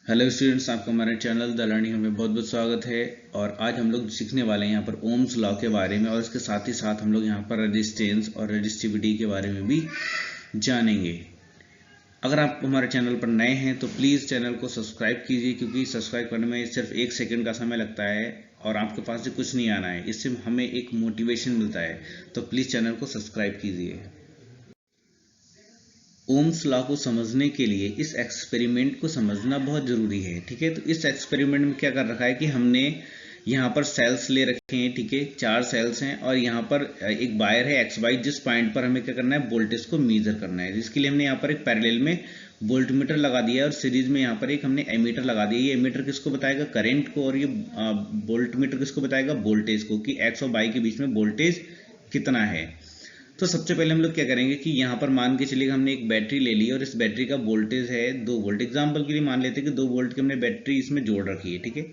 Hello students, आपका हमारे channel the learning में बहुत बहुत स्वागत है। और आज हम लोग सीखने वाले हैं यहाँ पर ओम्स लॉ के बारे में, और इसके साथ ही साथ हम लोग यहाँ पर रेजिस्टेंस और रेजिस्टिविटी के बारे में भी जानेंगे। अगर आप हमारे चैनल पर नए हैं तो प्लीज़ चैनल को सब्सक्राइब कीजिए, क्योंकि सब्सक्राइब करने में सिर्फ 1 सेकंड का समय लगता है और आपके पास से कुछ नहीं आना है। इससे हमें एक मोटिवेशन मिलता है, तो प्लीज़ चैनल को सब्सक्राइब कीजिए। ओम्स लॉ को समझने के लिए इस एक्सपेरिमेंट को समझना बहुत ज़रूरी है। ठीक है, तो इस एक्सपेरिमेंट में क्या कर रखा है कि हमने यहाँ पर सेल्स ले रखे हैं। ठीक है, 4 सेल्स हैं और यहाँ पर एक वायर है एक्स वाई, जिस पॉइंट पर हमें क्या करना है, वोल्टेज को मेजर करना है। जिसके लिए हमने यहाँ पर एक पैरेलल में वोल्ट मीटर लगा दिया है और सीरीज में यहाँ पर एक हमने एमीटर लगा दिया। ये एमीटर किसको बताएगा, करंट को, और ये वोल्ट मीटर किसको बताएगा, वोल्टेज को, कि एक्स और वाई के बीच में वोल्टेज कितना है। तो सबसे पहले हम लोग क्या करेंगे कि यहाँ पर मान के चलिए हमने एक बैटरी ले ली और इस बैटरी का वोल्टेज है 2 वोल्ट। एग्जाम्पल के लिए मान लेते हैं कि 2 वोल्ट की हमने बैटरी इसमें जोड़ रखी है। ठीक है,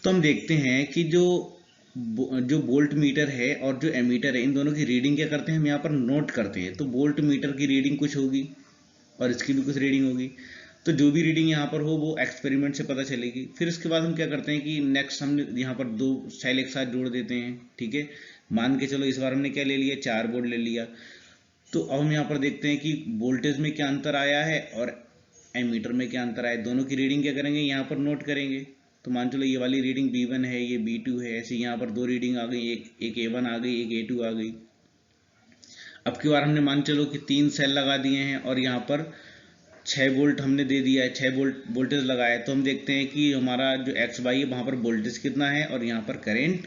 तो हम देखते हैं कि जो वोल्ट मीटर है और जो एमीटर है, इन दोनों की रीडिंग क्या करते हैं, हम यहाँ पर नोट करते हैं। तो वोल्ट मीटर की रीडिंग कुछ होगी और इसकी भी कुछ रीडिंग होगी। तो जो भी रीडिंग यहाँ पर हो वो एक्सपेरिमेंट से पता चलेगी। फिर उसके बाद हम क्या करते हैं कि नेक्स्ट हम यहाँ पर 2 सेल एक साथ जोड़ देते हैं। ठीक है, मान के चलो इस बार हमने क्या ले लिया, 4 वोल्ट ले लिया। तो अब हम यहाँ पर देखते हैं कि वोल्टेज में क्या अंतर आया है और एमीटर में क्या अंतर आया है। दोनों की रीडिंग क्या करेंगे, यहाँ पर नोट करेंगे। तो मान चलो ये वाली रीडिंग B1 है, ये B2 है। ऐसे यहाँ पर 2 रीडिंग आ गई, एक A1 आ गई, एक A2 आ गई। अब की बार हमने मान चलो कि 3 सेल लगा दिए हैं और यहाँ पर 6 वोल्ट हमने दे दिया है, 6 वोल्ट वोल्टेज लगाया है। तो हम देखते हैं कि हमारा जो एक्स वाई है वहाँ पर वोल्टेज कितना है और यहाँ पर करंट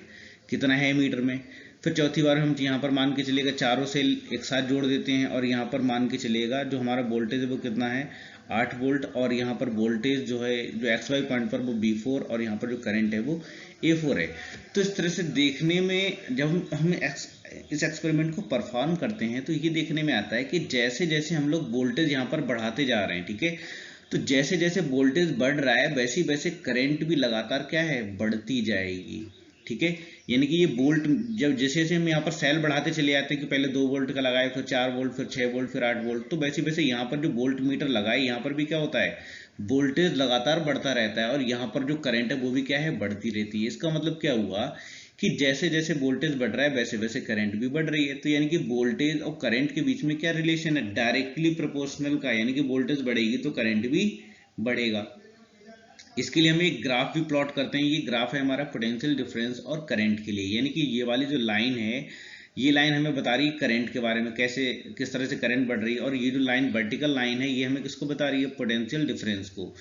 कितना है मीटर में। फिर चौथी बार हम यहाँ पर मान के चलिएगा चारों सेल एक साथ जोड़ देते हैं और यहाँ पर मान के चलिएगा जो हमारा वोल्टेज है वो कितना है, 8 वोल्ट, और यहाँ पर वोल्टेज जो है जो एक्स वाई पॉइंट पर वो B4 और यहाँ पर जो करंट है वो A4 है। तो इस तरह से देखने में जब हम इस एक्सपेरिमेंट को परफॉर्म करते हैं तो ये देखने में आता है कि जैसे जैसे हम लोग वोल्टेज यहाँ पर बढ़ाते जा रहे हैं, ठीक है, तो जैसे जैसे वोल्टेज बढ़ रहा है वैसे वैसे करंट भी लगातार क्या है, बढ़ती जाएगी। ठीक है, यानी कि ये वोल्ट जब जैसे जैसे हम यहाँ पर सेल बढ़ाते चले जाते हैं कि पहले 2 वोल्ट का लगाए, फिर 4 वोल्ट, फिर 6 वोल्ट, फिर 8 वोल्ट, तो वैसे वैसे यहाँ पर जो वोल्ट मीटर लगाए यहाँ पर भी क्या होता है, वोल्टेज लगातार बढ़ता रहता है और यहाँ पर जो करंट है वो भी क्या है, बढ़ती रहती है। इसका मतलब क्या हुआ कि जैसे जैसे वोल्टेज बढ़ रहा है वैसे वैसे करंट भी बढ़ रही है। तो यानी कि वोल्टेज और करंट के बीच में क्या रिलेशन है, डायरेक्टली प्रोपोर्शनल का, यानी कि वोल्टेज बढ़ेगी तो करंट भी बढ़ेगा। इसके लिए हम एक ग्राफ भी प्लॉट करते हैं। ये ग्राफ है हमारा पोटेंशियल डिफरेंस और करंट के लिए, यानी कि ये वाली जो लाइन है, ये लाइन हमें बता रही है करंट के बारे में, कैसे किस तरह से करंट बढ़ रही है, और ये जो लाइन वर्टिकल लाइन है ये हमें किसको बता रही है, पोटेंशियल डिफरेंस को।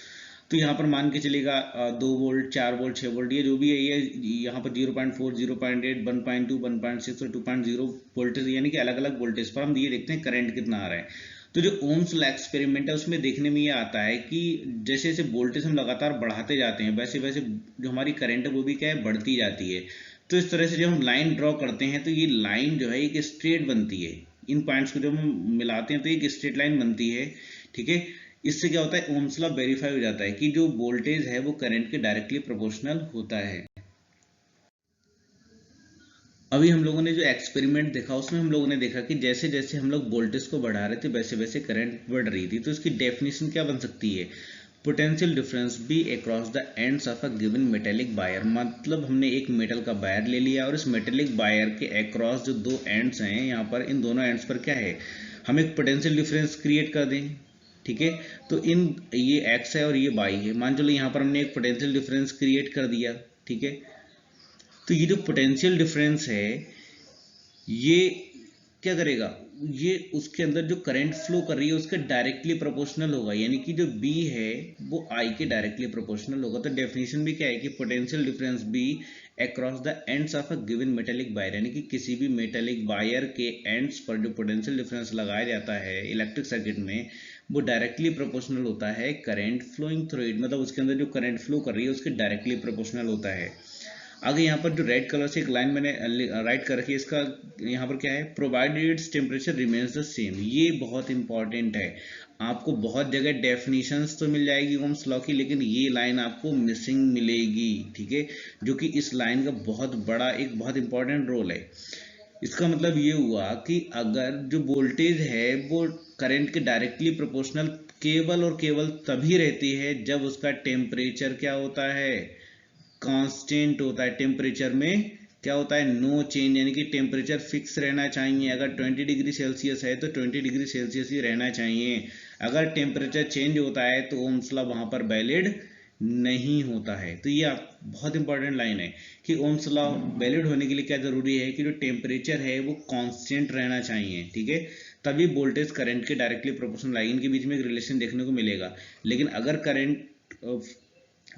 तो यहाँ पर मान के चलेगा 2 वोल्ट, 4 वोल्ट, 6 वोल्ट, ये जो भी है, ये यहाँ पर 0.4, 0.8, 1.2, 1.6 और 2.0 वोल्टेज, यानी कि अलग अलग वोल्टेज पर हम ये देखते हैं करंट कितना आ रहा है। तो जो ओम्स लॉ एक्सपेरिमेंट है उसमें देखने में ये आता है कि जैसे जैसे वोल्टेज हम लगातार बढ़ाते जाते हैं वैसे वैसे जो हमारी करंट है वो भी क्या है, बढ़ती जाती है। तो इस तरह से जब हम लाइन ड्रॉ करते हैं तो ये लाइन जो है एक स्ट्रेट बनती है। इन पॉइंट्स को जब हम मिलाते हैं तो एक स्ट्रेट लाइन बनती है। ठीक है, इससे क्या होता है, ओम्स लॉ वेरीफाई हो जाता है कि जो वोल्टेज है वो करंट के डायरेक्टली प्रोपोर्शनल होता है। अभी हम लोगों ने जो एक्सपेरिमेंट देखा उसमें हम लोगों ने देखा कि जैसे जैसे हम लोग वोल्टेज को बढ़ा रहे थे वैसे वैसे करंट बढ़ रही थी। तो इसकी डेफिनेशन क्या बन सकती है, potential difference B across the ends of a given metallic wire. मतलब हमने एक मेटल का वायर ले लिया और इस मेटेलिक वायर के अक्रॉस जो 2 एंड्स हैं यहाँ पर, इन दोनों एंड्स पर क्या है, हम एक पोटेंशियल डिफरेंस क्रिएट कर दें। ठीक है, तो ये एक्स है और ये वाई है। मान चलो यहाँ पर हमने एक पोटेंशियल डिफरेंस क्रिएट कर दिया। ठीक है, तो ये जो पोटेंशियल डिफरेंस है ये क्या करेगा, ये उसके अंदर जो करंट फ्लो कर रही है उसके डायरेक्टली प्रोपोर्शनल होगा, यानी कि जो B है वो I के डायरेक्टली प्रोपोर्शनल होगा। तो डेफिनेशन भी क्या है कि potential difference B across the ends of a given metallic wire, यानी कि किसी भी मेटेलिक वायर के एंड्स पर जो पोटेंशियल डिफरेंस लगाया जाता है इलेक्ट्रिक सर्किट में वो डायरेक्टली प्रोपोर्शनल होता है करंट फ्लोइंग थ्रू इट। मतलब उसके अंदर जो करंट फ्लो कर रही है उसके डायरेक्टली प्रोपोर्शनल होता है। आगे यहाँ पर जो रेड कलर से एक लाइन मैंने राइट कर रखी है, इसका यहाँ पर क्या है, provided its temperature remains the same. ये बहुत इंपॉर्टेंट है। आपको बहुत जगह डेफिनेशंस तो मिल जाएगी ओम्स लॉ की, लेकिन ये लाइन आपको मिसिंग मिलेगी। ठीक है, जो कि इस लाइन का बहुत बड़ा एक बहुत इंपॉर्टेंट रोल है। इसका मतलब ये हुआ कि अगर जो वोल्टेज है वो करंट के डायरेक्टली प्रोपोर्शनल केवल और केवल तभी रहती है जब उसका टेम्परेचर क्या होता है, कांस्टेंट होता है। टेम्परेचर में क्या होता है, नो चेंज, यानी कि टेम्परेचर फिक्स रहना चाहिए। अगर 20 डिग्री सेल्सियस है तो 20 डिग्री सेल्सियस ही रहना चाहिए। अगर टेम्परेचर चेंज होता है तो ओम्स लॉ वहां पर वैलिड नहीं होता है। तो ये बहुत इंपॉर्टेंट लाइन है कि ओम्स लॉ वैलिड होने के लिए क्या जरूरी है कि जो टेम्परेचर है वो कांस्टेंट रहना चाहिए, ठीक है, तभी वोल्टेज करंट के डायरेक्टली प्रोपोर्शनल लाइन के बीच में एक रिलेशन देखने को मिलेगा। लेकिन अगर करंट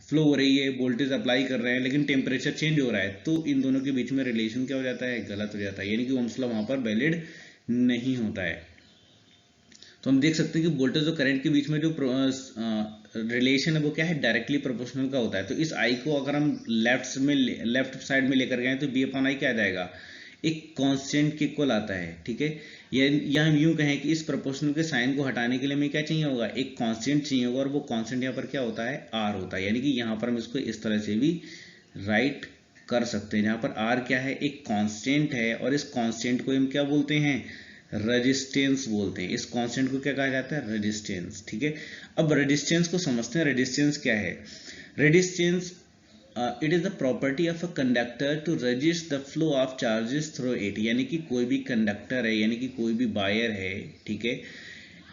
फ्लो हो रही है, वोल्टेज अप्लाई कर रहे हैं, लेकिन टेम्परेचर चेंज हो रहा है, तो इन दोनों के बीच में रिलेशन क्या हो जाता है, गलत हो जाता है, यानी कि ओम्स लॉ वहां पर वैलिड नहीं होता है। तो हम देख सकते हैं कि वोल्टेज और करंट के बीच में जो रिलेशन है वो क्या है, डायरेक्टली प्रोपोर्शनल का होता है। तो इस आई को अगर हम लेफ्ट साइड में लेकर गए तो बी अपॉन आई क्या आ जाएगा, एक कांस्टेंट के इक्वल आता है, ठीक है। या हम यूं कहें कि इस प्रोपोर्शनल के साइन को हटाने के लिए हमें क्या चाहिए होगा, एक कांस्टेंट चाहिए होगा, और वो कांस्टेंट यहाँ पर क्या होता है, आर होता है। यानी कि यहाँ पर हम इसको इस तरह से भी राइट कर सकते हैं, जहाँ पर आर क्या है, एक कांस्टेंट है, और इस कांस्टेंट को हम क्या बोलते हैं, रेजिस्टेंस बोलते हैं। इस कांस्टेंट को क्या कहा जाता है, रेजिस्टेंस, ठीक है। अब रेजिस्टेंस को समझते हैं। रेजिस्टेंस क्या है, resistance it is the property of a conductor to resist the flow of charges through it. यानी कि कोई भी कंडक्टर है, यानी कि कोई भी वायर है, ठीक है,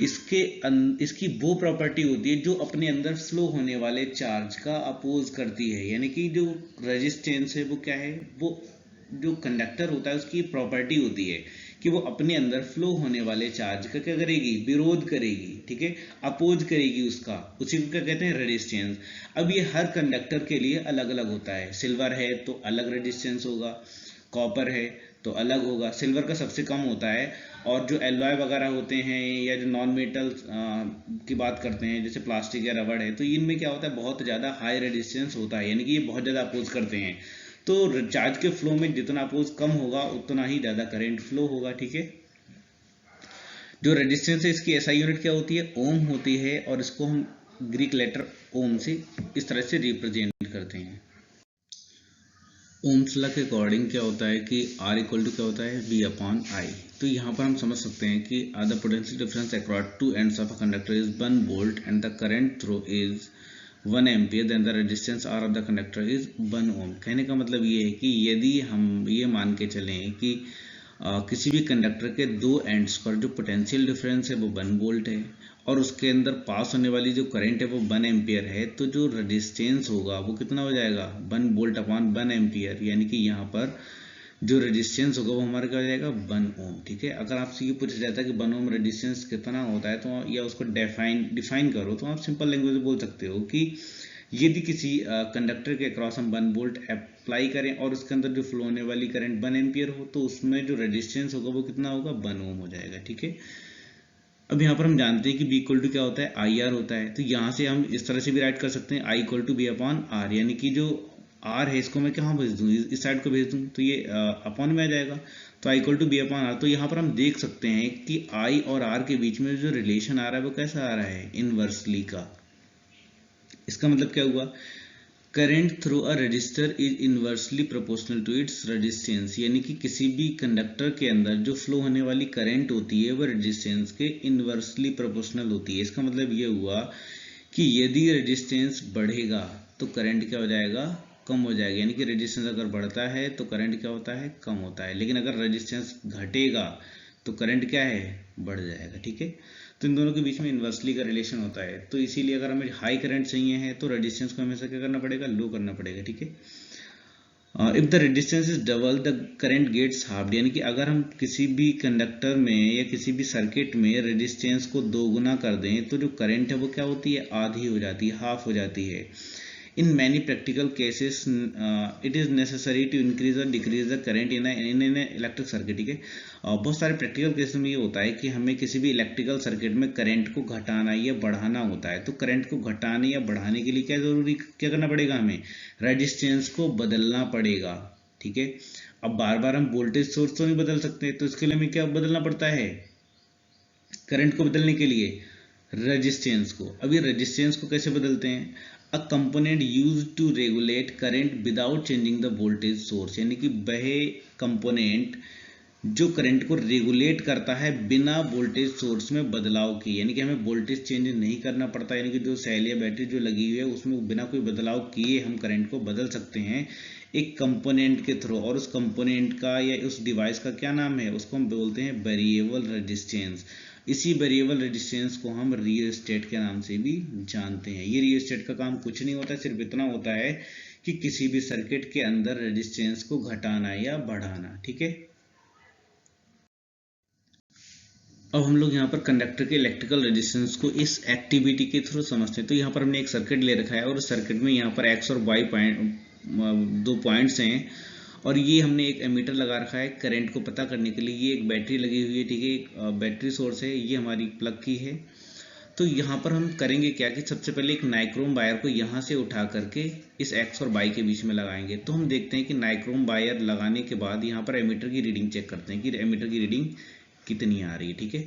इसकी वो प्रॉपर्टी होती है जो अपने अंदर फ्लो होने वाले चार्ज का अपोज करती है। यानी कि जो रेजिस्टेंस है वो क्या है, वो जो कंडक्टर होता है उसकी प्रॉपर्टी होती है कि वो अपने अंदर फ्लो होने वाले चार्ज का क्या करेगी, विरोध करेगी, ठीक है, अपोज करेगी उसका, उसी को क्या कहते हैं, रेजिस्टेंस। अब ये हर कंडक्टर के लिए अलग अलग होता है। सिल्वर है तो अलग रेजिस्टेंस होगा, कॉपर है तो अलग होगा। सिल्वर का सबसे कम होता है, और जो एलॉय वगैरह होते हैं या जो नॉन मेटल की बात करते हैं जैसे प्लास्टिक या रबड़ है, तो इनमें क्या होता है, बहुत ज़्यादा हाई रेजिस्टेंस होता है, यानी कि ये बहुत ज़्यादा अपोज करते हैं। तो चार्ज के फ्लो में जितना अपोज कम होगा उतना ही ज़्यादा करंट फ्लो होगा, ठीक है। जो रेजिस्टेंस है इसकी एसआई यूनिट क्या होती है, ओम होती है, और इसको हम ग्रीक लेटर ओम से इस तरह से रिप्रेजेंट करते हैं। ओम्स लॉ के अकॉर्डिंग क्या होता है कि R इक्वल टू क्या होता है, V अपॉन आई। तो यहाँ पर हम समझ सकते हैं कि the potential difference across two ends of a conductor is 1 volt and the current through is 1 ampere, then the resistance R of the conductor is 1 ohm. कहने का मतलब ये है कि यदि हम ये मान के चलें कि किसी भी कंडक्टर के दो एंड्स पर जो पोटेंशियल डिफरेंस है वो 1 वोल्ट है, और उसके अंदर पास होने वाली जो करंट है वो 1 एम्पियर है, तो जो रेजिस्टेंस होगा वो कितना हो जाएगा, 1 वोल्ट अपॉन 1 एम्पियर। यानी कि यहाँ पर जो रेजिस्टेंस होगा वो हमारा क्या हो जाएगा, 1 ओम, ठीक है। अगर आपसे ये पूछा जाता है कि 1 ओम रेजिस्टेंस कितना होता है, तो या उसको डिफाइन करो, तो आप सिंपल लैंग्वेज में बोल सकते हो कि यदि किसी कंडक्टर के अक्रॉस हम 1 वोल्ट अप्लाई करें और उसके अंदर जो फ्लो होने वाली करंट 1 एम्पियर हो, तो उसमें जो रेजिस्टेंस होगा वो कितना होगा, 1 ओम हो जाएगा, ठीक है। अब यहाँ पर हम जानते हैं कि B इक्वल टू क्या होता है, आई आर होता है। तो यहाँ से हम इस तरह से भी राइट कर सकते हैं, I equal to V upon R, यानी कि जो R है इसको मैं कहाँ भेज दूँ, इस साइड को भेज दूँ, तो ये अपॉन में आ जाएगा। तो I equal to V upon R. तो यहाँ पर हम देख सकते हैं कि I और R के बीच में जो रिलेशन आ रहा है वो कैसा आ रहा है, इनवर्सली का। इसका मतलब क्या हुआ, current through a resistor is inversely proportional to its resistance. यानी कि किसी भी कंडक्टर के अंदर जो फ्लो होने वाली करंट होती है वो रेजिस्टेंस के इनवर्सली प्रोपोर्शनल होती है। इसका मतलब ये हुआ कि यदि रेजिस्टेंस बढ़ेगा तो करंट क्या हो जाएगा, कम हो जाएगा। यानी कि रेजिस्टेंस अगर बढ़ता है तो करंट क्या होता है, कम होता है, लेकिन अगर रेजिस्टेंस घटेगा तो करंट क्या है, बढ़ जाएगा, ठीक है। तो इन दोनों के बीच में इन्वर्सली का रिलेशन होता है। तो इसीलिए अगर हमें हाई करंट चाहिए है तो रेजिस्टेंस को हमेशा क्या करना पड़ेगा, लो करना पड़ेगा, ठीक है। If the resistance is double the current gets half. यानी कि अगर हम किसी भी कंडक्टर में या किसी भी सर्किट में रेजिस्टेंस को दोगुना कर दें तो जो करंट है वो क्या होती है, आधी हो जाती है, हाफ हो जाती है। In many practical cases, it is necessary to increase or decrease the current in an electric circuit, ठीक है। बहुत सारे प्रैक्टिकल केस में ये होता है कि हमें किसी भी इलेक्ट्रिकल सर्किट में करंट को घटाना या बढ़ाना होता है। तो करंट को घटाने या बढ़ाने के लिए क्या करना पड़ेगा, हमें रेजिस्टेंस को बदलना पड़ेगा, ठीक है। अब बार बार हम वोल्टेज सोर्स तो नहीं बदल सकते, तो इसके लिए हमें क्या बदलना पड़ता है, करंट को बदलने के लिए रेजिस्टेंस को। अब ये रेजिस्टेंस को कैसे बदलते हैं, a component used to regulate current without changing the voltage source. यानी कि वह कंपोनेंट जो करंट को रेगुलेट करता है बिना वोल्टेज सोर्स में बदलाव के, यानी कि हमें वोल्टेज चेंज नहीं करना पड़ता, यानी कि जो सेल या बैटरी जो लगी हुई है उसमें बिना कोई बदलाव किए हम करंट को बदल सकते हैं एक कंपोनेंट के थ्रू। और उस कंपोनेंट का या उस डिवाइस का क्या नाम है, उसको हम बोलते हैं वेरिएबल रेजिस्टेंस। इसी वेरिएबल रेजिस्टेंस को हम रियोस्टेट के नाम से भी जानते हैं। ये रियोस्टेट का काम कुछ नहीं होता, सिर्फ इतना होता है कि किसी भी सर्किट के अंदर रेजिस्टेंस को घटाना या बढ़ाना। ठीक है, अब हम लोग यहाँ पर कंडक्टर के इलेक्ट्रिकल रेजिस्टेंस को इस एक्टिविटी के थ्रू समझते हैं। तो यहाँ पर हमने एक सर्किट ले रखा है और उस सर्किट में यहाँ पर एक्स और वाई पॉइंट, दो पॉइंट्स हैं, और ये हमने एक एमीटर लगा रखा है करंट को पता करने के लिए। ये एक बैटरी लगी हुई है, ठीक है, एक बैटरी सोर्स है, ये हमारी प्लग की है। तो यहाँ पर हम करेंगे क्या कि सबसे पहले एक नाइक्रोम वायर को यहाँ से उठा करके इस एक्स और वाई के बीच में लगाएंगे। तो हम देखते हैं कि नाइक्रोम वायर लगाने के बाद यहाँ पर एमीटर की रीडिंग चेक करते हैं कि एमीटर की रीडिंग कितनी आ रही है। ठीक है,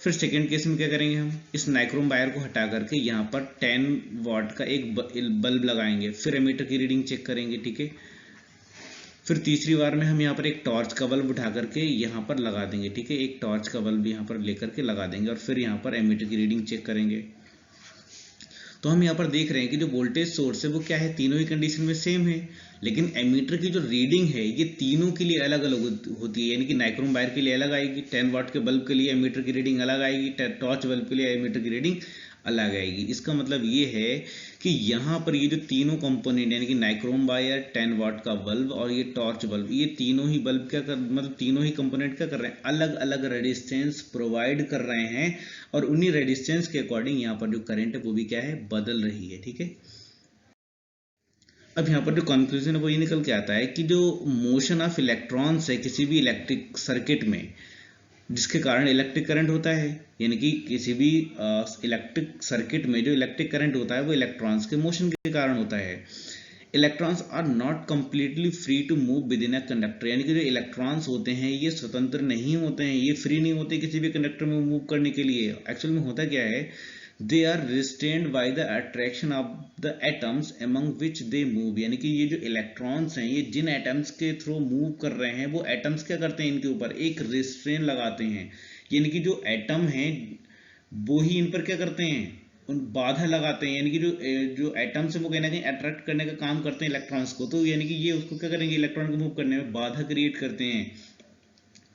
फिर सेकेंड केस में क्या करेंगे, हम इस नाइक्रोम वायर को हटा करके यहाँ पर 10 वाट का एक बल्ब लगाएंगे, फिर एमीटर की रीडिंग चेक करेंगे। ठीक है, फिर तीसरी बार में हम यहाँ पर एक टॉर्च का बल्ब उठा करके यहाँ पर लगा देंगे। ठीक है, एक टॉर्च का बल्ब यहाँ पर लेकर के लगा देंगे और फिर यहाँ पर एमीटर की रीडिंग चेक करेंगे। तो हम यहाँ पर देख रहे हैं कि जो वोल्टेज सोर्स है वो क्या है, तीनों ही कंडीशन में सेम है, लेकिन एमीटर की जो रीडिंग है ये तीनों के लिए अलग अलग होती है। यानी कि नाइक्रोम वायर के लिए अलग आएगी, 10 वाट के बल्ब के लिए एमीटर की रीडिंग अलग आएगी, टॉर्च बल्ब के लिए एमीटर की रीडिंग अलग आएगी। इसका मतलब ये है कि यहाँ पर ये जो तीनों कंपोनेंट यानी कि नाइक्रोम वायर, 10 वाट का बल्ब और ये टॉर्च बल्ब, ये तीनों ही बल्ब क्या कर मतलब तीनों ही कंपोनेंट क्या कर रहे हैं, अलग अलग रेजिस्टेंस प्रोवाइड कर रहे हैं, और उन्हीं रेजिस्टेंस के अकॉर्डिंग यहाँ पर जो करंट है वो भी क्या है, बदल रही है। ठीक है, अब यहाँ पर जो कंक्लूजन है वो ये निकल के आता है कि जो मोशन ऑफ इलेक्ट्रॉन्स है किसी भी इलेक्ट्रिक सर्किट में, जिसके कारण इलेक्ट्रिक करंट होता है, यानी कि किसी भी इलेक्ट्रिक सर्किट में जो इलेक्ट्रिक करंट होता है वो इलेक्ट्रॉन्स के मोशन के कारण होता है। Electrons are not completely free to move within a conductor, यानी कि जो इलेक्ट्रॉन्स होते हैं ये स्वतंत्र नहीं होते हैं, ये फ्री नहीं होते किसी भी कंडक्टर में मूव करने के लिए। एक्चुअल में होता क्या है, they are restrained by the attraction of the atoms among which they move, यानी कि ये जो इलेक्ट्रॉन्स हैं ये जिन एटम्स के थ्रू मूव कर रहे हैं वो एटम्स क्या करते हैं, इनके ऊपर एक रिस्ट्रेन लगाते हैं। यानी कि जो एटम हैं वो ही इन पर क्या करते हैं, उन बाधा लगाते हैं, यानी कि जो एटम्स है वो कहीं ना कहीं अट्रैक्ट करने का काम करते हैं इलेक्ट्रॉन्स को। तो यानी कि ये उसको क्या करेंगे, इलेक्ट्रॉन को मूव करने में बाधा क्रिएट करते हैं।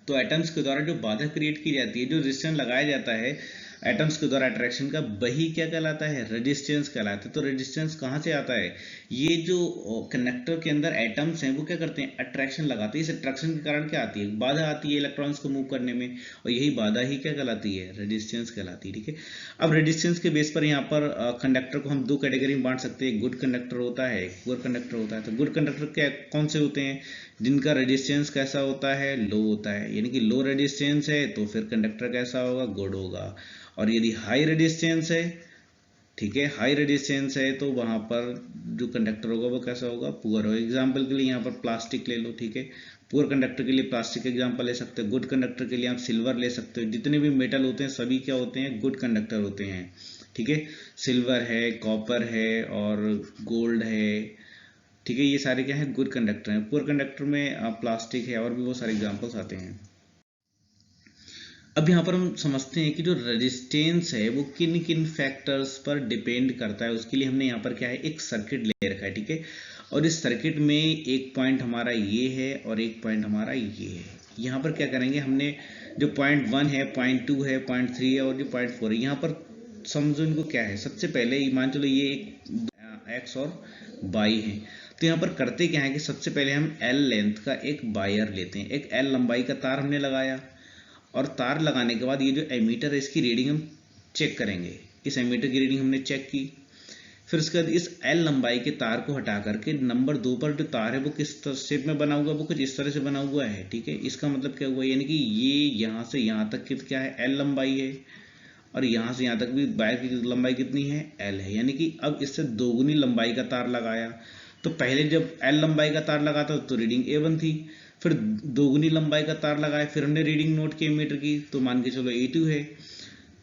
तो एटम्स के द्वारा जो बाधा क्रिएट की जाती है, जो रेजिस्टेंस लगाया जाता है एटम्स के द्वारा अट्रैक्शन का, वही क्या कहलाता है, रेजिस्टेंस कहलाता है। तो रेजिस्टेंस कहाँ से आता है, ये जो कंडक्टर के अंदर एटम्स हैं वो क्या करते हैं, अट्रैक्शन लगाते हैं। इस अट्रैक्शन के कारण क्या आती है, बाधा आती है इलेक्ट्रॉन्स को मूव करने में, और यही बाधा ही क्या कहलाती है, रेजिस्टेंस कहलाती है। ठीक है, अब रेजिस्टेंस के बेस पर यहाँ पर कंडक्टर को हम दो कैटेगरी में बांट सकते हैं, गुड कंडक्टर होता है, एक पुअर कंडक्टर होता है। तो गुड कंडक्टर क्या कौन से होते हैं, जिनका रेजिस्टेंस कैसा होता है, लो होता है, यानी कि लो रेजिस्टेंस है तो फिर कंडक्टर कैसा होगा, गुड होगा। और यदि हाई रेजिस्टेंस है, ठीक है, हाई रेजिस्टेंस है तो वहां पर जो कंडक्टर होगा वो कैसा होगा, पुअर होगा। एग्जाम्पल के लिए यहाँ पर प्लास्टिक ले लो, ठीक है, पुअर कंडक्टर के लिए प्लास्टिक एग्जाम्पल ले सकते हो, गुड कंडक्टर के लिए आप सिल्वर ले सकते हो। जितने भी मेटल होते हैं सभी क्या होते हैं, गुड कंडक्टर होते हैं। ठीक है, सिल्वर है, कॉपर है और गोल्ड है, ठीक है, ये सारे क्या है, गुड कंडक्टर हैं। पुअर कंडक्टर में प्लास्टिक है और भी बहुत सारे एग्जाम्पल्स आते हैं। अब यहाँ पर हम समझते हैं कि जो रेजिस्टेंस है वो किन किन फैक्टर्स पर डिपेंड करता है। उसके लिए हमने यहाँ पर क्या है, एक सर्किट ले रखा है, ठीक है, और इस सर्किट में एक पॉइंट हमारा ये है और एक पॉइंट हमारा ये है। यहाँ पर क्या करेंगे, हमने जो पॉइंट 1 है, पॉइंट 2 है, पॉइंट 3 है और जो पॉइंट 4 है, यहाँ पर समझो इनको क्या है। सबसे पहले मान चलो ये एक एक्स और वाई है, तो यहाँ पर करते क्या है कि सबसे पहले हम एल लेंथ का एक वायर लेते हैं, एक एल लंबाई का तार हमने लगाया, और तार लगाने के बाद ये जो एमीटर है इसकी रीडिंग हम चेक करेंगे। इस एमीटर की रीडिंग हमने चेक की, फिर उसके बाद इस एल लंबाई के तार को हटा करके नंबर 2 पर जो तार है वो किस शेप में बना हुआ है, वो कुछ इस तरह से बना हुआ है, ठीक है। इसका मतलब क्या हुआ, यानी कि ये यहाँ से यहाँ तक की क्या है, एल लंबाई है, और यहाँ से यहाँ तक भी वायर की लंबाई कितनी है, एल है। यानी कि अब इससे दोगुनी लंबाई का तार लगाया, तो पहले जब एल लंबाई का तार लगा था तो रीडिंग A1 थी, फिर दोगुनी लंबाई का तार लगाया, फिर हमने रीडिंग नोट की मीटर की, तो मान के चलो A2 है।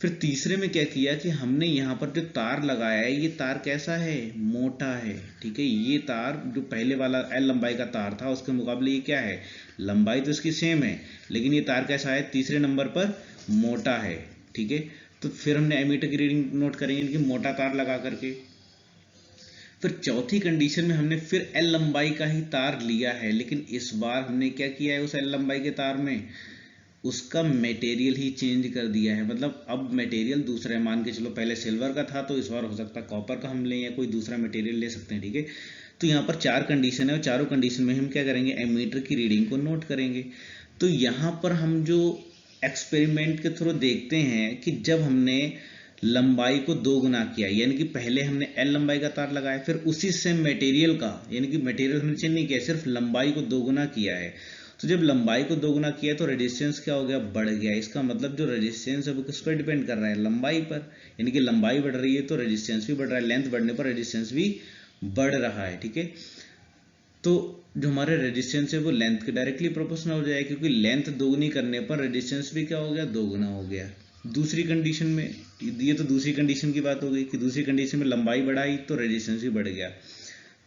फिर तीसरे में क्या किया कि हमने यहाँ पर जो तार लगाया है ये तार कैसा है, मोटा है, ठीक है। ये तार जो पहले वाला एल लंबाई का तार था उसके मुकाबले ये क्या है, लंबाई तो इसकी सेम है, लेकिन ये तार कैसा है, तीसरे नंबर पर मोटा है, ठीक है। तो फिर हमने एमीटर की रीडिंग नोट करेंगे कि मोटा तार लगा करके। फिर चौथी कंडीशन में हमने फिर एल लंबाई का ही तार लिया है, लेकिन इस बार हमने क्या किया है, उस एल लंबाई के तार में उसका मटेरियल ही चेंज कर दिया है। मतलब अब मटेरियल दूसरा है, मान के चलो पहले सिल्वर का था तो इस बार हो सकता है कॉपर का हम लें या कोई दूसरा मटेरियल ले सकते हैं, ठीक है। तो यहाँ पर 4 कंडीशन है और चारों कंडीशन में हम क्या करेंगे, एमीटर की रीडिंग को नोट करेंगे। तो यहाँ पर हम जो एक्सपेरिमेंट के थ्रू देखते हैं कि जब हमने लंबाई को 2 गुना किया, यानी कि पहले हमने एल लंबाई का तार लगाया, फिर उसी से मटेरियल का, यानी कि मटेरियल हमने चेंज नहीं किया, सिर्फ लंबाई को 2 गुना किया है। तो जब लंबाई को 2 गुना किया तो रेजिस्टेंस क्या हो गया, बढ़ गया। इसका मतलब जो रेजिस्टेंस है वो किस पर डिपेंड कर रहा है, लंबाई पर। यानी कि लंबाई बढ़ रही है तो रेजिस्टेंस भी बढ़ रहा है, लेंथ बढ़ने पर रेजिस्टेंस भी बढ़ रहा है, ठीक है। तो जो हमारे रेजिस्टेंस है वो लेंथ के डायरेक्टली प्रोपोर्शनल हो जाएगा, क्योंकि लेंथ दोगुनी करने पर रेजिस्टेंस भी क्या हो गया, 2 गुना हो गया। दूसरी कंडीशन में, ये तो दूसरी कंडीशन की बात हो गई कि दूसरी कंडीशन में लंबाई बढ़ाई तो रेजिस्टेंस भी बढ़ गया।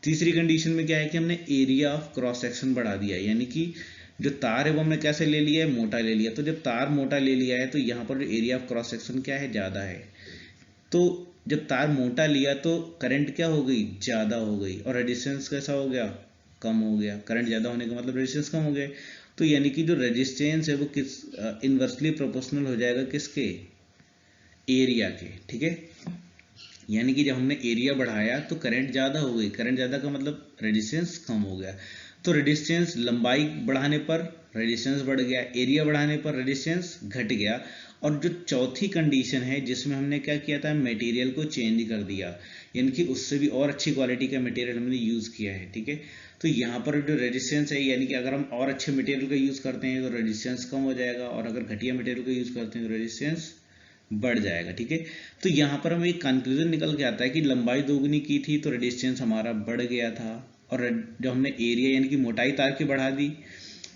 तीसरी कंडीशन में क्या है कि हमने एरिया ऑफ क्रॉस सेक्शन बढ़ा दिया, यानी कि जो तार है वो हमने कैसे ले लिया है, मोटा ले लिया। तो जब तार मोटा ले लिया है तो यहाँ पर जो एरिया ऑफ क्रॉस सेक्शन क्या है, ज़्यादा है। तो जब तार मोटा लिया तो करंट क्या हो गई, ज़्यादा हो गई, और रेजिस्टेंस कैसा हो गया, कम हो गया। करंट ज़्यादा होने का मतलब रेजिस्टेंस कम हो गया। तो यानी कि जो रेजिस्टेंस है वो किस इन्वर्सली प्रोपोर्शनल हो जाएगा, किसके, एरिया के, ठीक है। यानी कि जब हमने एरिया बढ़ाया तो करंट ज़्यादा हो गई, करंट ज़्यादा का मतलब रेजिस्टेंस कम हो गया। तो रेजिस्टेंस लंबाई बढ़ाने पर रेजिस्टेंस बढ़ गया, एरिया बढ़ाने पर रेजिस्टेंस घट गया। और जो चौथी कंडीशन है जिसमें हमने क्या किया था, मटेरियल को चेंज कर दिया, यानी कि उससे भी और अच्छी क्वालिटी का मटेरियल हमने यूज़ किया है, ठीक है। तो यहाँ पर जो रेजिस्टेंस है, यानी कि अगर हम और अच्छे मटेरियल का यूज़ करते हैं तो रेजिस्टेंस कम हो जाएगा, और अगर घटिया मटेरियल का यूज़ करते हैं तो रेजिस्टेंस बढ़ जाएगा, ठीक है। तो यहाँ पर हमें एक कंक्लूजन निकल के आता है कि लंबाई दोगुनी की थी तो रेजिस्टेंस हमारा बढ़ गया था, और जब हमने एरिया यानी कि मोटाई तार की बढ़ा दी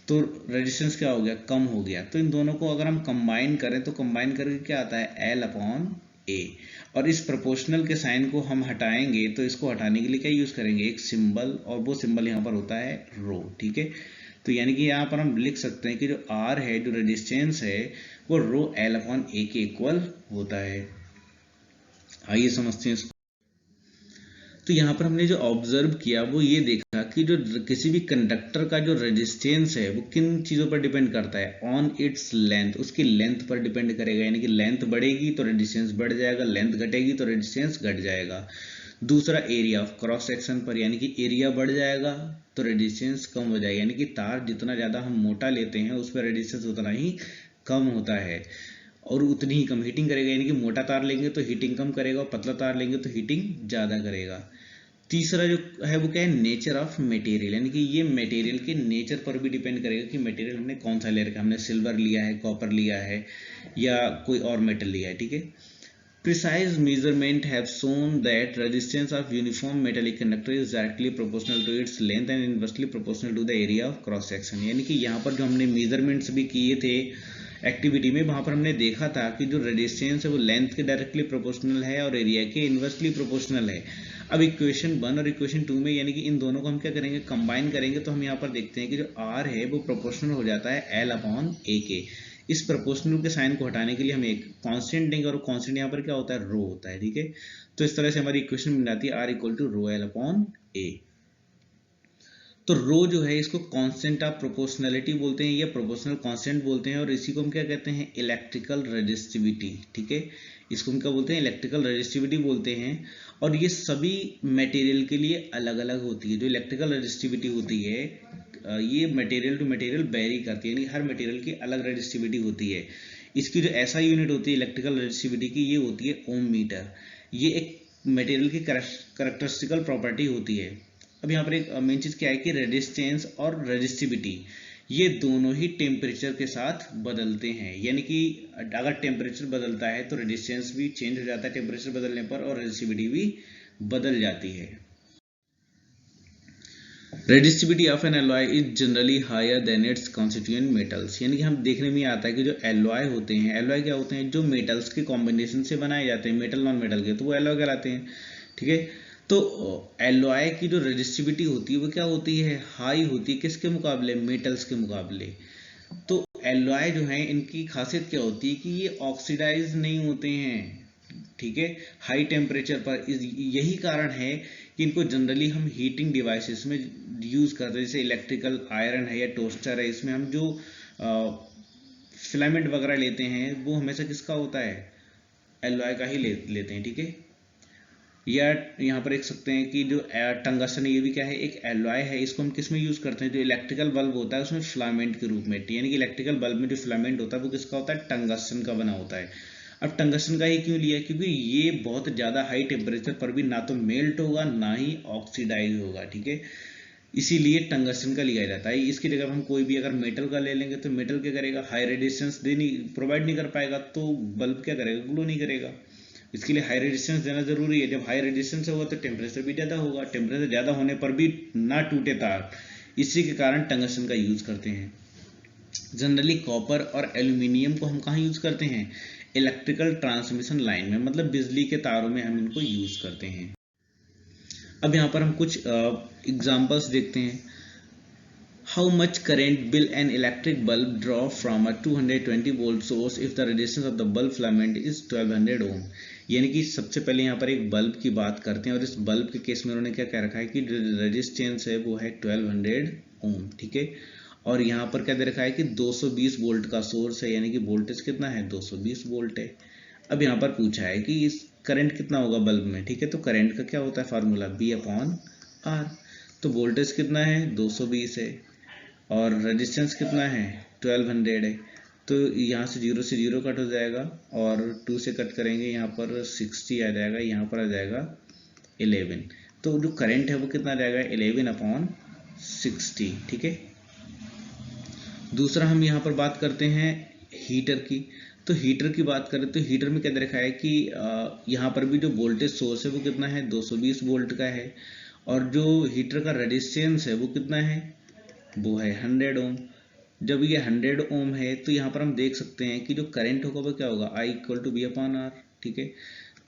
तो रेजिस्टेंस क्या हो गया, कम हो गया। तो इन दोनों को अगर हम कंबाइन करें तो कंबाइन करके क्या आता है, एल अपॉन ए। और इस प्रोपोर्शनल के साइन को हम हटाएंगे तो इसको हटाने के लिए क्या यूज़ करेंगे, एक सिंबल, और वो सिंबल यहाँ पर होता है रो, ठीक है। तो यानी कि यहाँ पर हम लिख सकते हैं कि जो आर है, जो रेजिस्टेंस है, वो रो एल अपॉन ए के इक्वल होता है। आइए समझते हैं इसको। तो यहाँ पर हमने जो ऑब्जर्व किया वो ये देखा कि जो किसी भी कंडक्टर का जो रेजिस्टेंस है वो किन चीज़ों पर डिपेंड करता है, ऑन इट्स लेंथ, उसकी लेंथ पर डिपेंड करेगा। यानी कि लेंथ बढ़ेगी तो रेजिस्टेंस बढ़ जाएगा, लेंथ घटेगी तो रेजिस्टेंस घट जाएगा। दूसरा एरिया ऑफ क्रॉस सेक्शन पर, यानी कि एरिया बढ़ जाएगा तो रेजिस्टेंस कम हो जाएगा। यानी कि तार जितना ज़्यादा हम मोटा लेते हैं उस पर रेजिस्टेंस उतना ही कम होता है, और उतनी ही कम हीटिंग करेगा। यानी कि मोटा तार लेंगे तो हीटिंग कम करेगा, और पतला तार लेंगे तो हीटिंग ज़्यादा करेगा। तीसरा जो है वो क्या है, नेचर ऑफ मटेरियल, यानी कि ये मटेरियल के नेचर पर भी डिपेंड करेगा कि मटेरियल हमने कौन सा ले रखा है, हमने सिल्वर लिया है, कॉपर लिया है, या कोई और मेटल लिया है, ठीक है। Precise measurement have shown that resistance of uniform metallic conductor is directly proportional to its length and inversely proportional to the area of cross section। यानी कि यहाँ पर जो हमने मेजरमेंट्स भी किए थे एक्टिविटी में, वहाँ पर हमने देखा था कि जो रेजिस्टेंस है वो लेंथ के डायरेक्टली प्रोपोर्शनल है और एरिया के इन्वर्सली प्रोपोर्शनल है। अब इक्वेशन 1 और इक्वेशन 2 में, यानी कि इन दोनों को हम क्या करेंगे, कंबाइन करेंगे, तो हम यहाँ पर देखते हैं कि जो R है वो प्रोपोर्शनल हो जाता है L अपॉन ए के। इस प्रोपोर्शनल के साइन को हटाने के लिए हम एक कांस्टेंट देंगे, और कांस्टेंट यहाँ पर क्या होता है, रो होता है, ठीक है। तो इस तरह से हमारी इक्वेशन बन जाती है R equal to rho L upon A. तो रो जो है इसको कांस्टेंट ऑफ प्रोपोर्शनलिटी बोलते हैं या प्रोपोर्शनल कांस्टेंट बोलते हैं, और इसी को हम क्या कहते हैं, इलेक्ट्रिकल रेजिस्टिविटी, ठीक है। इसको हम क्या बोलते हैं, इलेक्ट्रिकल रेजिस्टिविटी बोलते हैं। और ये सभी मटेरियल के लिए अलग अलग होती है। जो इलेक्ट्रिकल रेजिस्टिविटी होती है ये मटेरियल टू मटेरियल वेरी करती है, यानी हर मटेरियल की अलग रेजिस्टिविटी होती है। इसकी जो ऐसा यूनिट होती है इलेक्ट्रिकल रेजिस्टिविटी की, ये होती है ओम मीटर। ये एक मटेरियल की कैरेक्टरिस्टिकल प्रॉपर्टी होती है। अब यहाँ पर एक मेन चीज़ क्या है कि रेजिस्टेंस और रेजिस्टिविटी ये दोनों ही टेम्परेचर के साथ बदलते हैं। यानी कि अगर टेम्परेचर बदलता है तो रेजिस्टेंस भी चेंज हो जाता है टेम्परेचर बदलने पर, और रेजिस्टिविटी भी बदल जाती है। Resistivity of an alloy is generally higher than its constituent metals, यानी कि हम देखने में आता है कि जो एलॉय होते हैं, एलॉय क्या होते हैं, जो मेटल्स के कॉम्बिनेशन से बनाए जाते हैं, मेटल नॉन मेटल के, तो वो एलॉय कहलाते हैं। ठीक है, तो एलॉय की जो रेजिस्टिविटी होती है वो क्या होती है, हाई होती है, किसके मुकाबले, मेटल्स के मुकाबले। तो एलॉय जो है इनकी खासियत क्या होती है कि ये ऑक्सीडाइज नहीं होते हैं। ठीक है, हाई टेम्परेचर पर, यही कारण है कि इनको जनरली हम हीटिंग डिवाइसेस में यूज करते हैं, जैसे इलेक्ट्रिकल आयरन है या टोस्टर है, इसमें हम जो फिलामेंट वगैरह लेते हैं वो हमेशा किसका होता है, एलॉय का ही लेते हैं। ठीक है, या यहाँ पर देख सकते हैं कि जो टंगस्टन है ये भी क्या है, एक एलॉय है, इसको हम किस में यूज करते हैं, जो इलेक्ट्रिकल बल्ब होता है उसमें फिलामेंट के रूप में, यानी कि इलेक्ट्रिकल बल्ब में जो फिलामेंट होता है वो किसका होता है, टंगस्टन का बना होता है। अब टंगस्टन का ही क्यों लिया, क्योंकि ये बहुत ज़्यादा हाई टेम्परेचर पर भी ना तो मेल्ट होगा ना ही ऑक्सीडाइज होगा। ठीक है, इसीलिए टंगस्टन का लिया जाता है। इसकी जगह हम कोई भी अगर मेटल का ले लेंगे तो मेटल क्या करेगा, हाई रेडिएशंस प्रोवाइड नहीं कर पाएगा, तो बल्ब क्या करेगा, ग्लो नहीं करेगा। इसके लिए हाई रेजिस्टेंस देना जरूरी है। जब हाई रेजिस्टेंस होगा तो टेम्परेचर भी ज़्यादा होगा, टेम्परेचर ज़्यादा होने पर भी ना टूटे तार, इसी के कारण टंगस्टन का यूज़ करते हैं। जनरली कॉपर और एल्यूमिनियम को हम कहाँ यूज़ करते हैं, इलेक्ट्रिकल ट्रांसमिशन लाइन में, मतलब बिजली के तारों में हम इनको यूज़ करते हैं। अब यहाँ पर हम कुछ एग्जाम्पल्स देखते हैं। How much current will an electric bulb draw from a 220 volt source if the resistance of the bulb filament is 1200 ohm? यानी कि सबसे पहले यहाँ पर एक बल्ब की बात करते हैं, और इस बल्ब के केस में उन्होंने क्या कह रखा है कि रेजिस्टेंस है वो है 1200 ओम। ठीक है, और यहाँ पर क्या दे रखा है कि 220 वोल्ट का सोर्स है, यानी कि वोल्टेज कितना है, 220 वोल्ट है। अब यहाँ पर पूछा है कि इस करंट कितना होगा बल्ब में। ठीक है, तो करंट का क्या होता है फार्मूला, V/R। तो वोल्टेज कितना है, 220 है, और रेजिस्टेंस कितना है, 1200 है। तो यहाँ से 0 से 0 कट हो जाएगा, और 2 से कट करेंगे यहाँ पर 60 आ जाएगा, यहाँ पर आ जाएगा 11। तो जो करंट है वो कितना आ जाएगा, 11/60। ठीक है, दूसरा हम यहाँ पर बात करते हैं हीटर की। तो हीटर की बात करें तो हीटर में क्या दे रखा है कि यहाँ पर भी जो वोल्टेज सोर्स है वो कितना है, 220 वोल्ट का है, और जो हीटर का रेजिस्टेंस है वो कितना है, वो है 100 ओम। जब ये 100 ओम है तो यहाँ पर हम देख सकते हैं कि जो करंट होगा वो क्या होगा, I=V/R। ठीक है,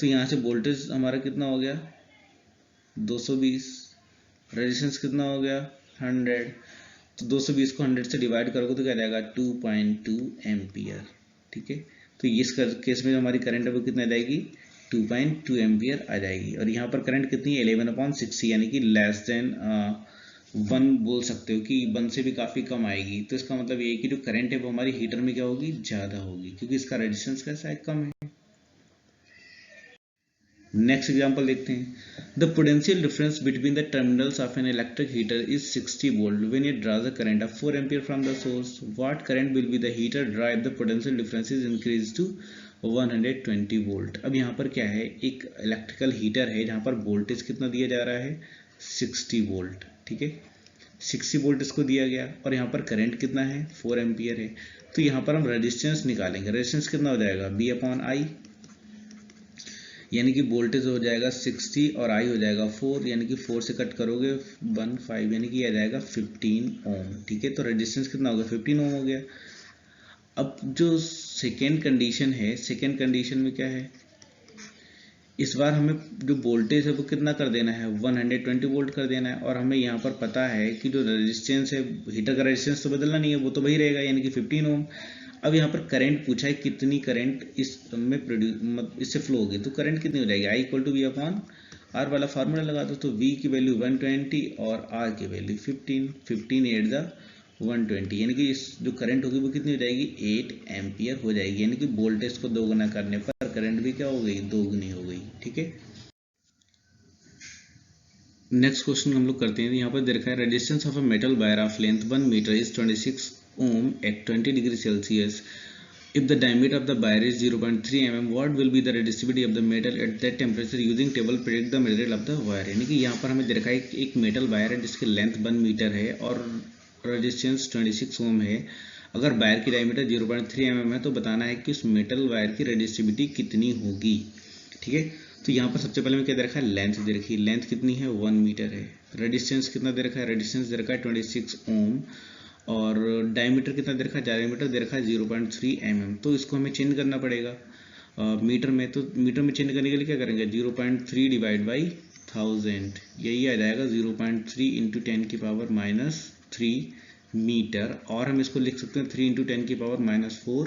तो यहाँ से वोल्टेज हमारा कितना हो गया, 220, रेजिस्टेंस कितना हो गया, 100। तो 220 को 100 से डिवाइड करोगे तो क्या जाएगा, 2.2 एम्पियर। ठीक है, तो इस केस में जो हमारी करंट है वो कितना आ जाएगी, 2.2 एम्पियर आ जाएगी। और यहाँ पर करंट कितनी है, 11/60, यानी कि लेस देन 1 बोल सकते हो कि 1 से भी काफ़ी कम आएगी। तो इसका मतलब ये है कि जो करंट है वो हमारी हीटर में क्या होगी, ज़्यादा होगी, क्योंकि इसका रेजिस्टेंस कैसा है, कम है। नेक्स्ट एग्जांपल देखते हैं। The potential difference between the terminals of an electric heater is 60 volt when it draws a current of 4 ampere from the source. What current will be the heater draw if the potential difference is increase to 120 volt. अब यहाँ पर क्या है, एक electrical heater है जहाँ पर voltage कितना दिया जा रहा है, 60 वोल्ट। ठीक है, 60 वोल्ट इसको दिया गया, और यहाँ पर करंट कितना है, 4 एम्पियर है। तो यहाँ पर हम रेजिस्टेंस निकालेंगे, रेजिस्टेंस कितना हो जाएगा, V/I, यानी कि वोल्टेज हो जाएगा 60 और I हो जाएगा 4, यानी कि 4 से कट करोगे 15, यानी कि आ जाएगा 15 ओम। ठीक है, तो रेजिस्टेंस कितना हो गया, 15 ओम हो गया। अब जो सेकेंड कंडीशन है, सेकेंड कंडीशन में क्या है, इस बार हमें जो वोल्टेज है वो कितना कर देना है, 120 वोल्ट कर देना है, और हमें यहाँ पर पता है कि जो रेजिस्टेंस है, हीटर का रेजिस्टेंस तो बदलना नहीं है, वो तो वही रहेगा, यानी कि 15 ओम। अब यहाँ पर करंट पूछा है, कितनी करंट इसमें इससे फ्लो होगी, तो करंट कितनी हो जाएगी, I=V/R वाला फार्मूला लगा दो। तो V की वैल्यू 120 और R की वैल्यू 15 120, यानी कि इस जो करंट होगी वो कितनी हो जाएगी, 8 एम्पियर हो जाएगी, यानी कि वोल्टेज को दोगुना करने पर करंट भी क्या हो गई, दोगुनी हो गई। ठीक है, नेक्स्ट क्वेश्चन हम लोग करते हैं। यहाँ पर दे रखा है, resistance of a metal wire of length 1 metre is 26 ohm at 20 degree Celsius. If the diameter of the wire is 0.3 mm, what will be the resistivity of the metal at that temperature? Using table predict the material of the wire। यानी कि यहाँ पर हमें दे रखा है एक metal wire है जिसकी लेंथ 1 मीटर है और रेजिस्टेंस 26 ओम है। अगर वायर की डायमीटर 0.3 mm है तो बताना है कि उस मेटल वायर की रेजिस्टिविटी कितनी होगी। ठीक है, तो यहाँ पर सबसे पहले में क्या दे रखा है, लेंथ दे रखी है, लेंथ कितनी है 1 मीटर है। रेजिस्टेंस कितना दे रखा है, रेजिस्टेंस दे रखा है 26 ओम, और डायमीटर कितना दे रखा है, डायमीटर दे रखा है 0.3 mm। तो इसको हमें चेंज करना पड़ेगा मीटर में। तो मीटर में चेंज करने के लिए क्या करेंगे, 0.3 डिवाइड बाई 1000, यही आ जाएगा 0.3 इंटू 10⁻³ मीटर, और हम इसको लिख सकते हैं 3 इंटू 10⁻⁴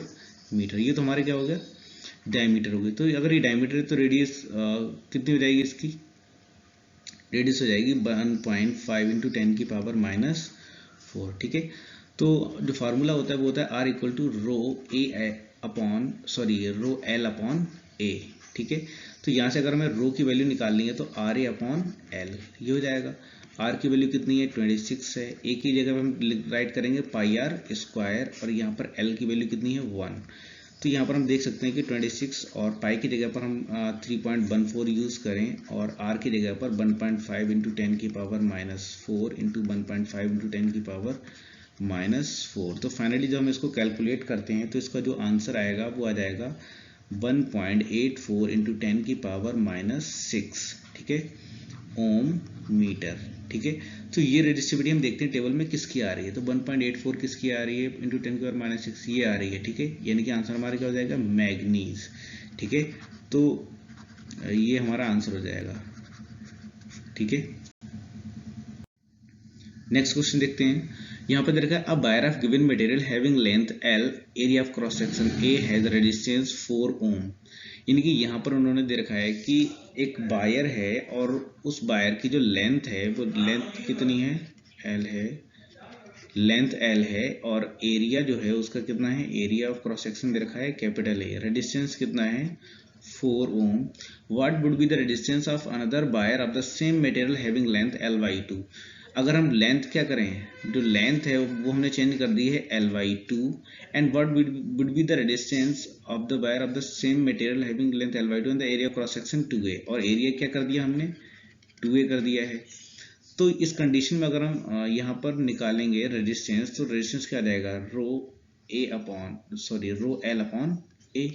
मीटर। ये तो हमारे क्या हो गया, डायमीटर हो गई। तो अगर ये डायमीटर है तो रेडियस कितनी हो जाएगी, इसकी रेडियस हो जाएगी 1.5 इंटू 10⁻⁴। ठीक है, तो जो फार्मूला होता है वो होता है R equal to rho L upon A. ठीक है, तो यहाँ से अगर हमें रो की वैल्यू निकालनी है तो RA अपॉन एल, ये हो जाएगा। R की वैल्यू कितनी है 26 है, ए की जगह पर हम राइट करेंगे πr², और यहाँ पर एल की वैल्यू कितनी है 1। तो यहाँ पर हम देख सकते हैं कि 26 और पाई की जगह पर हम 3.14 यूज़ करें, और r की जगह पर 1.5 इंटू 10⁻⁴ इंटू 1.5 इंटू 10⁻⁴। तो फाइनली जब हम इसको कैलकुलेट करते हैं तो इसका जो आंसर आएगा वो आ जाएगा 1.84 इंटू 10⁻�6, ठीक है, ओम मीटर। ठीक है, तो ये रेजिस्टिविटी हम देखते हैं टेबल में किसकी आ रही है, तो 1.84 किसकी आ रही है इंटू 10⁻�6 ये आ रही है। ठीक है, यानी कि आंसर हमारा क्या हो जाएगा, मैग्नीज। ठीक है, तो ये हमारा आंसर हो जाएगा। ठीक है, नेक्स्ट क्वेश्चन देखते हैं। यहाँ पर देखा है a wire of given material having length L, area of cross section A has resistance 4 ओम। यानी कि यहाँ पर उन्होंने दे रखा है कि एक वायर है और उस वायर की जो लेंथ है वो लेंथ कितनी है, L है, लेंथ L है, और एरिया जो है उसका कितना है, एरिया ऑफ क्रॉस सेक्शन दे रखा है कैपिटल A, रेजिस्टेंस कितना है 4 ohm. What would be the resistance of another wire of the same material having length L/2। अगर हम लेंथ क्या करें, जो लेंथ है वो हमने चेंज कर दी है L/2, and what would be the resistance of the wire of the same material having length L/2 and the area cross section 2A, और एरिया क्या कर दिया हमने 2A कर दिया है। तो इस कंडीशन में अगर हम यहाँ पर निकालेंगे रेजिस्टेंस, तो रेजिस्टेंस क्या आ जाएगा, रो L अपॉन A।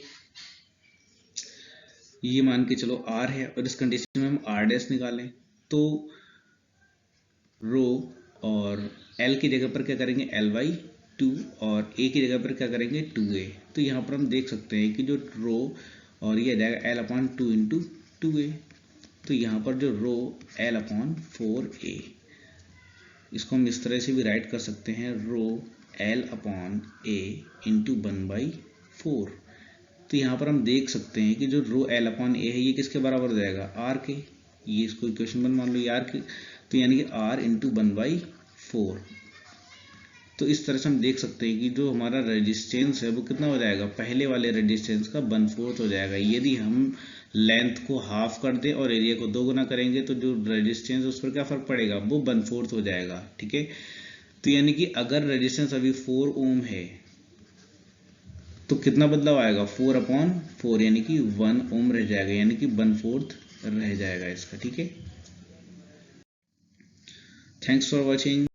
ये मान के चलो R है, और इस कंडीशन में हम R' निकालें तो रो और L की जगह पर क्या करेंगे L/2, और A की जगह पर क्या करेंगे 2A। तो यहाँ पर हम देख सकते हैं कि जो रो और ये आ जाएगा L/2 इंटू 2A। तो यहाँ पर जो रो L/4A, इसको हम इस तरह से भी राइट कर सकते हैं, रो L/A इंटू 1/4। तो यहाँ पर हम देख सकते हैं कि जो रो L/A है ये किसके बराबर हो जाएगा, R के। ये इसको इक्वेशन 1 मान लो, ये R के, तो यानी कि R इंटू 1/4। तो इस तरह से हम देख सकते हैं कि जो हमारा रेजिस्टेंस है वो कितना हो जाएगा, पहले वाले रेजिस्टेंस का 1/4 हो जाएगा। यदि हम लेंथ को हाफ कर दे और एरिया को 2 गुना करेंगे तो जो रेजिस्टेंस उस पर क्या फर्क पड़ेगा, वो 1/4 हो जाएगा। ठीक है, तो यानी कि अगर रेजिस्टेंस अभी 4 ओम है तो कितना बदलाव आएगा, 4/4, यानी कि 1 ओम रह जाएगा, यानी कि 1/4 रह जाएगा इसका। ठीक है, थैंक्स फॉर वॉचिंग।